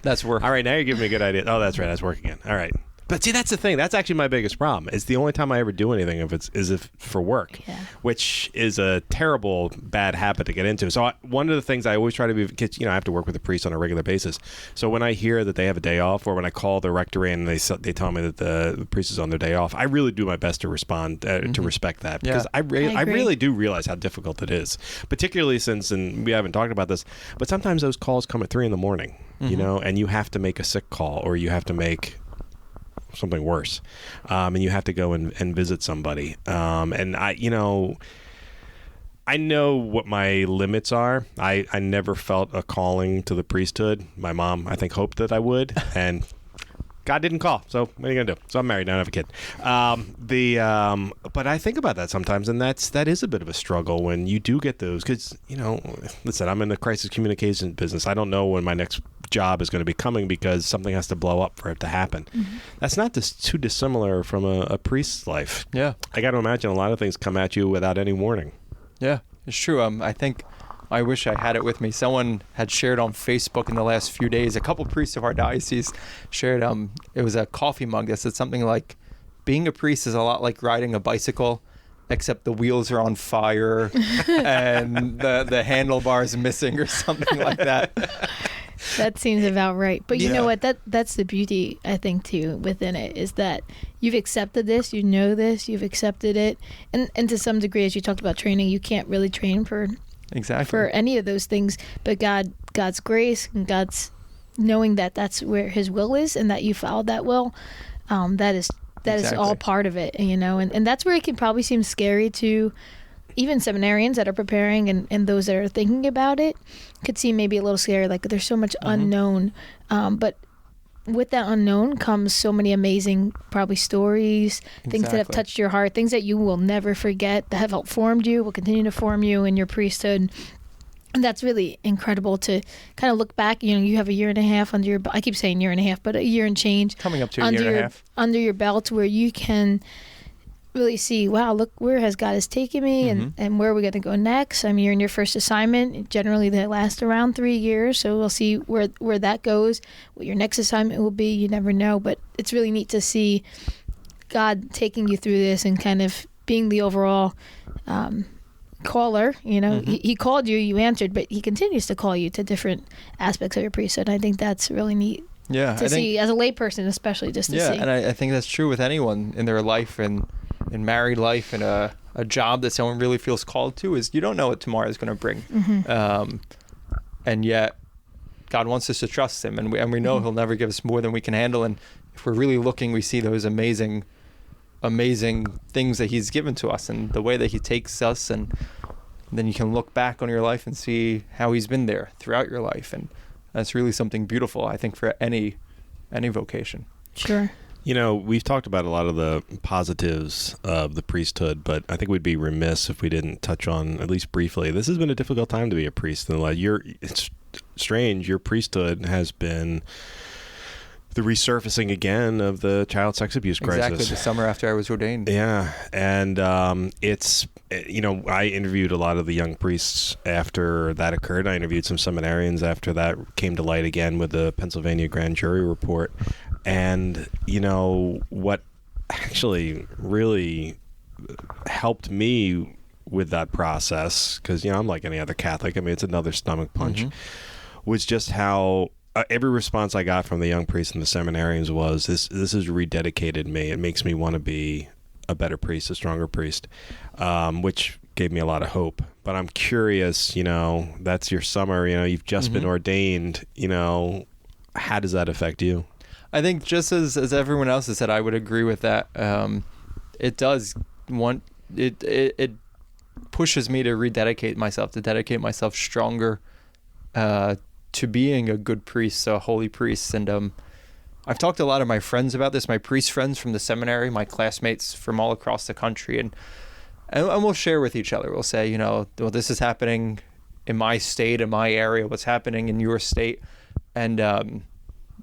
That's work. All right, now you're giving me a good idea. Oh, that's right. That's work again. All right. But see, that's the thing. That's actually my biggest problem. It's the only time I ever do anything if for work, which is a terrible bad habit to get into. So one of the things I always try to be, I have to work with a priest on a regular basis. So when I hear that they have a day off, or when I call the rectory and they tell me that the priest is on their day off, I really do my best to respond to respect that, because I really do realize how difficult it is, particularly since, and we haven't talked about this, but sometimes those calls come at 3 a.m, and you have to make a sick call, or you have to make something worse, and you have to go and visit somebody, and I know what my limits are. I never felt a calling to the priesthood. My mom, I think, hoped that I would, and God didn't call. So what are you gonna do? So I'm married now, I have a kid. But I think about that sometimes, and that is a bit of a struggle when you do get those, because listen, I'm in the crisis communication business. I don't know when my next job is going to be coming, because something has to blow up for it to happen. That's not too dissimilar from a priest's life. Yeah, I got to imagine a lot of things come at you without any warning. Yeah, it's true. I think, I wish I had it with me. Someone had shared on Facebook in the last few days, a couple priests of our diocese shared, it was a coffee mug that said something like, being a priest is a lot like riding a bicycle, except the wheels are on fire and the handlebars missing, or something like that. That seems about right. But you know what? That's the beauty, I think, too, within it, is that you've accepted this, this, you've accepted it. And to some degree, as you talked about training, you can't really train for any of those things. But God's grace and God's knowing that that's where his will is, and that you followed that will, that is all part of it, and that's where it can probably seem scary to even seminarians that are preparing, and those that are thinking about it could seem maybe a little scary, like there's so much unknown, but with that unknown comes so many amazing probably stories, things that have touched your heart, things that you will never forget, that have helped formed you, will continue to form you in your priesthood. And that's really incredible to kind of look back. You have a year and a half under your, I keep saying year and a half, but a year and change. Coming up to a year and a half. Under your belt, where you can really see, wow, look, where has God has taken me, and where are we going to go next? I mean, you're in your first assignment. Generally, they last around 3 years, so we'll see where that goes. What your next assignment will be, you never know. But it's really neat to see God taking you through this and kind of being the overall caller. He called you, you answered, but he continues to call you to different aspects of your priesthood. I think that's really neat. Yeah, to see as a layperson, especially just to see. Yeah, and I think that's true with anyone in their life and in married life and a job that someone really feels called to. Is you don't know what tomorrow is going to bring, and yet God wants us to trust Him, and we know He'll never give us more than we can handle. And if we're really looking, we see those amazing things that He's given to us, and the way that He takes us, and then you can look back on your life and see how He's been there throughout your life, and that's really something beautiful, I think, for any vocation. Sure. We've talked about a lot of the positives of the priesthood, but I think we'd be remiss if we didn't touch on, at least briefly, this has been a difficult time to be a priest. It's strange. Your priesthood has been the resurfacing again of the child sex abuse crisis. Exactly, the summer after I was ordained. Yeah, and I interviewed a lot of the young priests after that occurred. I interviewed some seminarians after that came to light again with the Pennsylvania grand jury report. And, what actually really helped me with that process, because, I'm like any other Catholic, I mean, it's another stomach punch, was just how every response I got from the young priests and the seminarians was, this has rededicated me. It makes me want to be a better priest, a stronger priest, which gave me a lot of hope. But I'm curious, that's your summer, you've just been ordained, how does that affect you? I think just as everyone else has said, I would agree with that. It does it pushes me to rededicate myself, to dedicate myself stronger to being a good priest, a holy priest. And I've talked to a lot of my friends about this, my priest friends from the seminary, my classmates from all across the country, and we'll share with each other. We'll say, well, this is happening in my state, in my area, what's happening in your state, and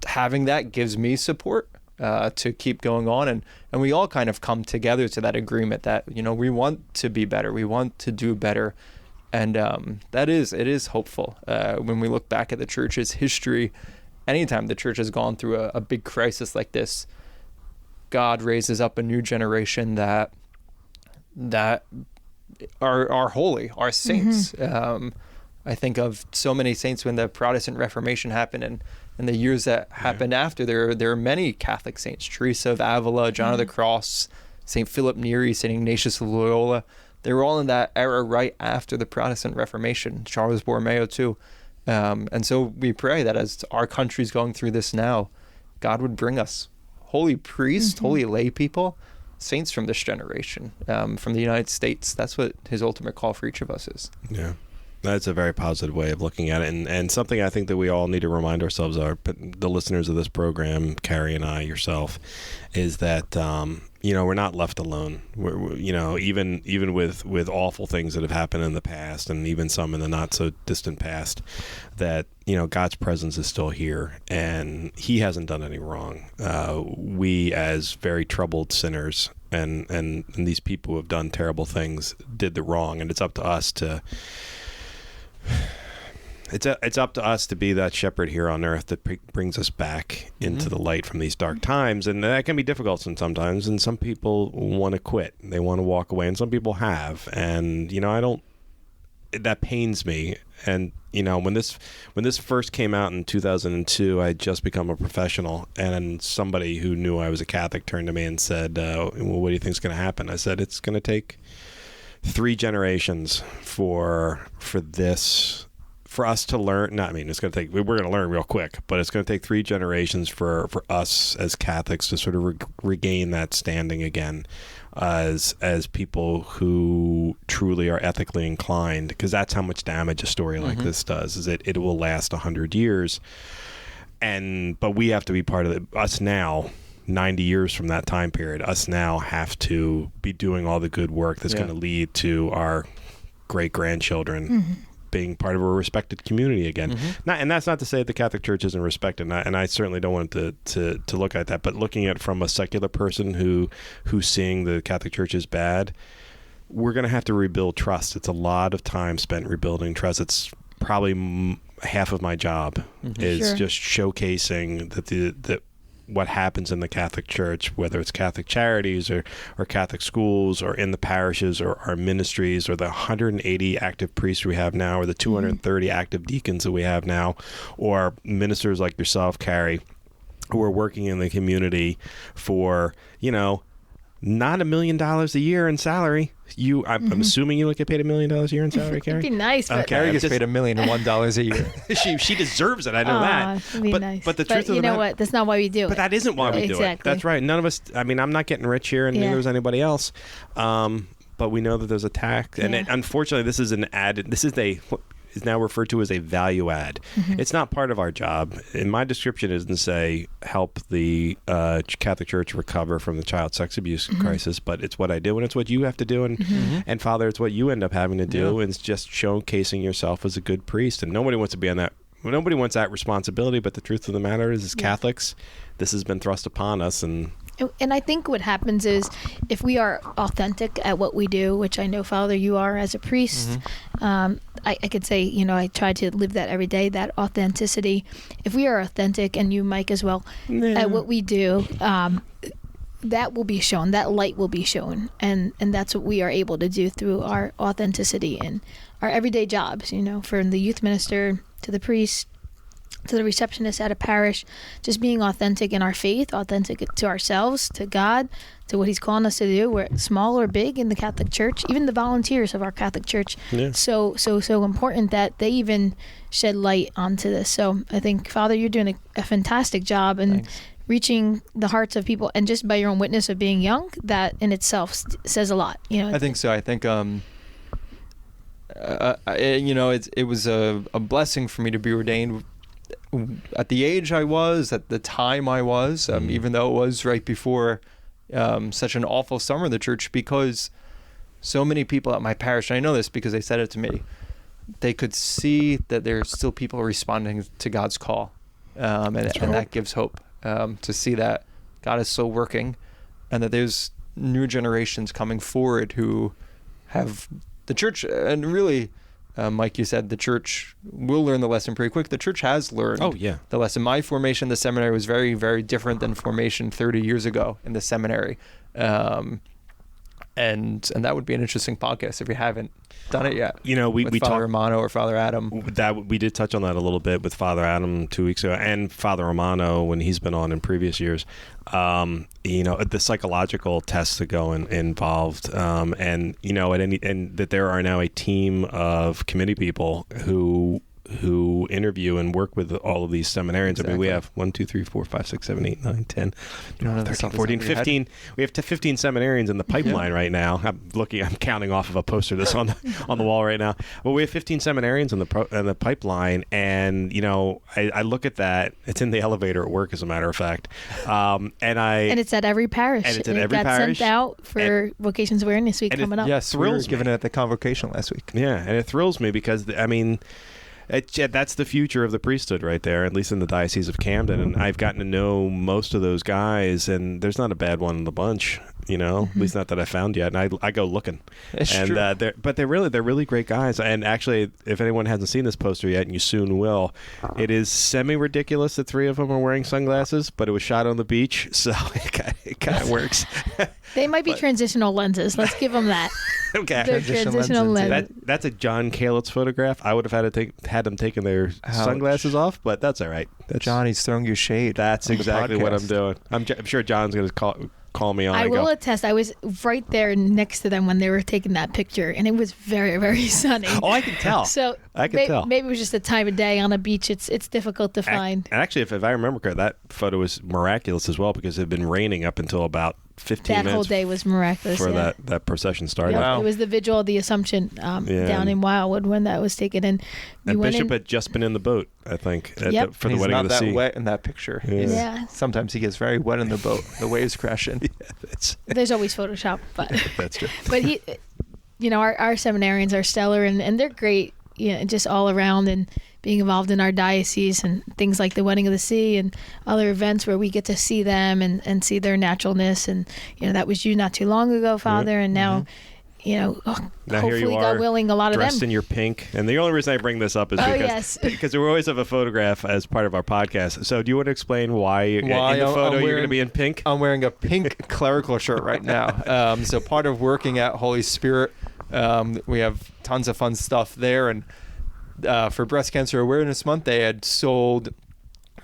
having that gives me support to keep going on, and we all kind of come together to that agreement that we want to be better, we want to do better, and it is hopeful when we look back at the church's history. Anytime the church has gone through a big crisis like this, God raises up a new generation that are holy, are saints. I think of so many saints when the Protestant Reformation happened, and in the years that happened after, there are many Catholic saints: Teresa of Avila, John of the Cross, St. Philip Neri, St. Ignatius of Loyola. They were all in that era right after the Protestant Reformation. Charles Borromeo too. And so we pray that as our country's going through this now, God would bring us holy priests, holy lay people, saints from this generation, from the United States. That's what His ultimate call for each of us is. Yeah. That's a very positive way of looking at it, and something I think that we all need to remind ourselves of, the listeners of this program, Kari and I, yourself, is that we're not left alone. We're even with awful things that have happened in the past, and even some in the not so distant past, that God's presence is still here, and He hasn't done any wrong. We, as very troubled sinners, and these people who have done terrible things, did the wrong, and it's up to us to. It's up to us to be that shepherd here on earth that brings us back into the light from these dark times, and that can be difficult sometimes. And some people want to quit; they want to walk away, and some people have. And I don't. That pains me. And when this first came out in 2002, I had just become a professional, and somebody who knew I was a Catholic turned to me and said, "Well, what do you think is going to happen?" I said, "It's going to take 3 generations for us to learn." It's going to take, we're going to learn real quick, but it's going to take 3 generations for us as Catholics to sort of regain that standing again as people who truly are ethically inclined, because that's how much damage a story like this does, is it will last 100 years. But we have to be part of it. Us now, 90 years from that time period, us now have to be doing all the good work that's going to lead to our great grandchildren being part of a respected community again. Mm-hmm. And that's not to say the Catholic Church isn't respected, and I certainly don't want to look at that. But looking at it from a secular person who's seeing the Catholic Church as bad, we're going to have to rebuild trust. It's a lot of time spent rebuilding trust. It's probably half of my job is just showcasing that what happens in the Catholic Church, whether it's Catholic charities or Catholic schools or in the parishes or our ministries or the 180 active priests we have now or the 230 active deacons that we have now, or ministers like yourself, Kari, who are working in the community for, not $1 million a year in salary. I'm assuming you don't get paid $1 million a year in salary, Kari? It'd be nice, but Kari gets paid $1,001 a year. she deserves it. I know that. It'd be nice. But the truth of the you know matter, what? That's not why we do it. But that isn't why we do it. That's right. None of us. I mean, I'm not getting rich here, and neither is anybody else. But we know that there's a tax, and unfortunately, this is an added. This is now referred to as a value add. It's not part of our job. In my description, it doesn't say help the Catholic Church recover from the child sex abuse crisis, but it's what I do, and it's what you have to do, and Father, it's what you end up having to do, and it's just showcasing yourself as a good priest. And nobody wants to be on that. Nobody wants that responsibility. But the truth of the matter is, as Catholics, this has been thrust upon us, and I think what happens is if we are authentic at what we do, which I know, Father, you are as a priest, I could say, I try to live that every day, that authenticity. If we are authentic, and you, Mike, as well, at what we do, that will be shown, that light will be shown. And that's what we are able to do through our authenticity in our everyday jobs, from the youth minister to the priest, to the receptionist at a parish, just being authentic in our faith, authentic to ourselves, to God, to what he's calling us to do. We're small or big in the Catholic Church, even the volunteers of our Catholic Church. So important that they even shed light onto this. So I think, Father, you're doing a fantastic job in reaching the hearts of people, and just by your own witness of being young, that in itself says a lot. I think so. I think it was a blessing for me to be ordained at the age I was, at the time I was, even though it was right before such an awful summer in the church, because so many people at my parish, and I know this because they said it to me, they could see that there's still people responding to God's call, and that gives hope, to see that God is still working, and that there's new generations coming forward who have the church, and really, Mike, you said the church will learn the lesson pretty quick. The church has learned the lesson. My formation in the seminary was very, very different than formation 30 years ago in the seminary. And that would be an interesting podcast if you haven't done it yet. We Father Romano or Father Adam. That we did touch on that a little bit with Father Adam 2 weeks ago, and Father Romano when he's been on in previous years. The psychological tests that go involved, and that there are now a team of committee people who interview and work with all of these seminarians. Exactly. I mean, we have 1, 2, 3, 4, 5, 6, 7, 8, 9, 10, 13, 14, 15. We have 15 seminarians in the pipeline right now. I'm counting off of a poster that's on the wall right now. But we have 15 seminarians in the pipeline, and I look at that. It's in the elevator at work, as a matter of fact. And it's at every parish. And it's at every parish. It got sent out for Vocations Awareness Week coming up. Yes, we were given it at the convocation last week. Yeah, and it thrills me because that's the future of the priesthood right there, at least in the Diocese of Camden. And I've gotten to know most of those guys, and there's not a bad one in the bunch, at least not that I found yet. And I go looking. They're really great guys. And actually, if anyone hasn't seen this poster yet, and you soon will, it is semi-ridiculous that 3 of them are wearing sunglasses, but it was shot on the beach, so it kind of works. They might be transitional lenses. Let's give them that. Okay. They're transitional lenses. That's a John Calitz photograph. I would have had them taking their sunglasses off, but that's all right. Johnny's throwing you shade. That's exactly what I'm doing. I'm sure John's going to call me on. I will attest. I was right there next to them when they were taking that picture, and it was very, very sunny. Oh, I can tell. So I can tell. Maybe it was just the time of day on a beach. It's difficult to find. And actually, if I remember correctly, that photo was miraculous as well because it had been raining up until about 15 minutes. That whole day was miraculous. For that procession started. Yep. Wow. It was the Vigil of the Assumption down in Wildwood when that was taken. And Bishop had just been in the boat, I think, for the Wedding of the Sea. He's not that wet in that picture. Yeah. Sometimes he gets very wet in the boat. The waves crashing. There's always Photoshop. But that's true. But our seminarians are stellar, and they're great just all around, and being involved in our diocese and things like the Wedding of the Sea and other events where we get to see them and see their naturalness. And, that was you not too long ago, Father. And now, Now hopefully, here you God are, willing, a lot of them. dressed in your pink. And the only reason I bring this up is because we always have a photograph as part of our podcast. So do you want to explain why in the photo you're going to be in pink? I'm wearing a pink clerical shirt right now. So part of working at Holy Spirit, we have tons of fun stuff there. And for Breast Cancer Awareness Month, they had sold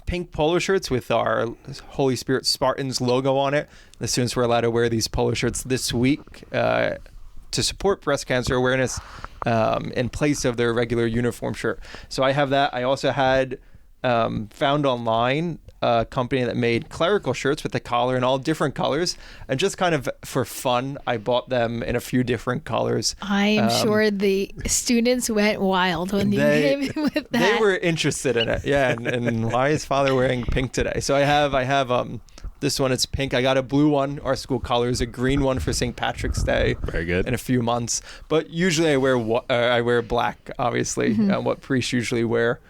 pink polo shirts with our Holy Spirit Spartans logo on it. The students were allowed to wear these polo shirts this week to support breast cancer awareness in place of their regular uniform shirt. So I have that. I also had found online a company that made clerical shirts with the collar in all different colors, and just kind of for fun, I bought them in a few different colors. I am sure the students went wild when you came in with that. They were interested in it, yeah. And why is Father wearing pink today? So I have this one. It's pink. I got a blue one. Our school color is a green one for St. Patrick's Day. Very good. In a few months, but usually I wear black. Obviously, what priests usually wear.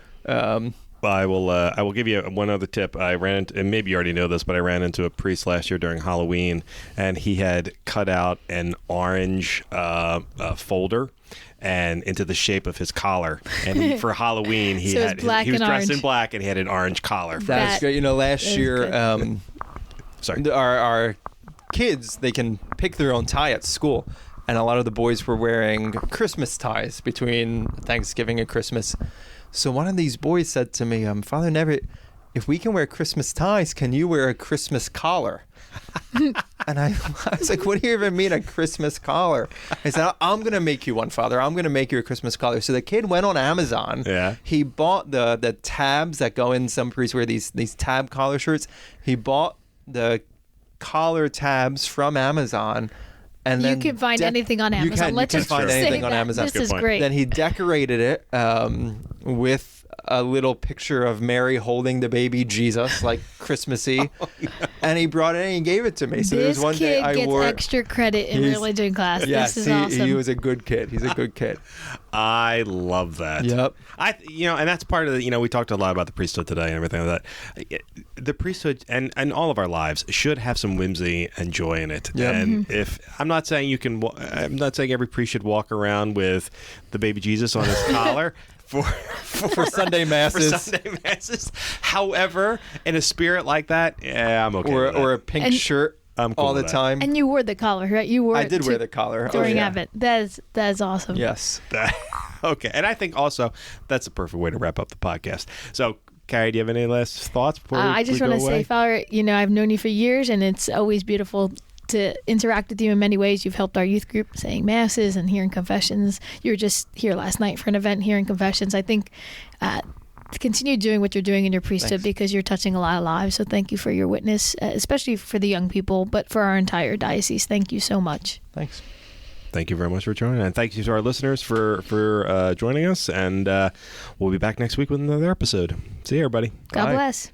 I will give you one other tip. I ran into, and maybe you already know this, but I ran into a priest last year during Halloween, and he had cut out an orange folder and into the shape of his collar. And for Halloween, he was dressed in black, and he had an orange collar. That's great. Last year, sorry, our kids, they can pick their own tie at school, and a lot of the boys were wearing Christmas ties between Thanksgiving and Christmas. So one of these boys said to me, Father Nevitt, if we can wear Christmas ties, can you wear a Christmas collar? And I was like, what do you even mean, a Christmas collar? I said, I'm going to make you one, Father. I'm going to make you a Christmas collar. So the kid went on Amazon. Yeah. He bought the tabs that go in. Some priests wear these tab collar shirts. He bought the collar tabs from Amazon. And you can find anything on Amazon. You can find anything on Amazon. This is great. Then he decorated it with a little picture of Mary holding the baby Jesus, like Christmassy. And he brought it in and he gave it to me. So this there's one day I wore gets extra credit in religion class. Yes, this is awesome. He was a good kid. He's a good kid. I love that. Yep. And that's part of the, we talked a lot about the priesthood today and everything like that. The priesthood and all of our lives should have some whimsy and joy in it. Yep. And if I'm not saying I'm not saying every priest should walk around with the baby Jesus on his collar. For Sunday masses. For Sunday masses. However, in a spirit like that, yeah, I'm okay with that. Or a pink shirt I'm cool all the with time. And you wore the collar, right? I did wear the collar. During Advent. That is awesome. Yes. Okay. And I think also that's a perfect way to wrap up the podcast. So, Kari, do you have any last thoughts before I just want to say, Father, I've known you for years, and it's always beautiful to interact with you in many ways. You've helped our youth group saying masses and hearing confessions. You were just here last night for an event hearing confessions. I think to continue doing what you're doing in your priesthood, because you're touching a lot of lives. So thank you for your witness, especially for the young people, but for our entire diocese. Thank you so much. Thanks. Thank you very much for joining, and thank you to our listeners for joining us. And we'll be back next week with another episode. See you, everybody. God bless.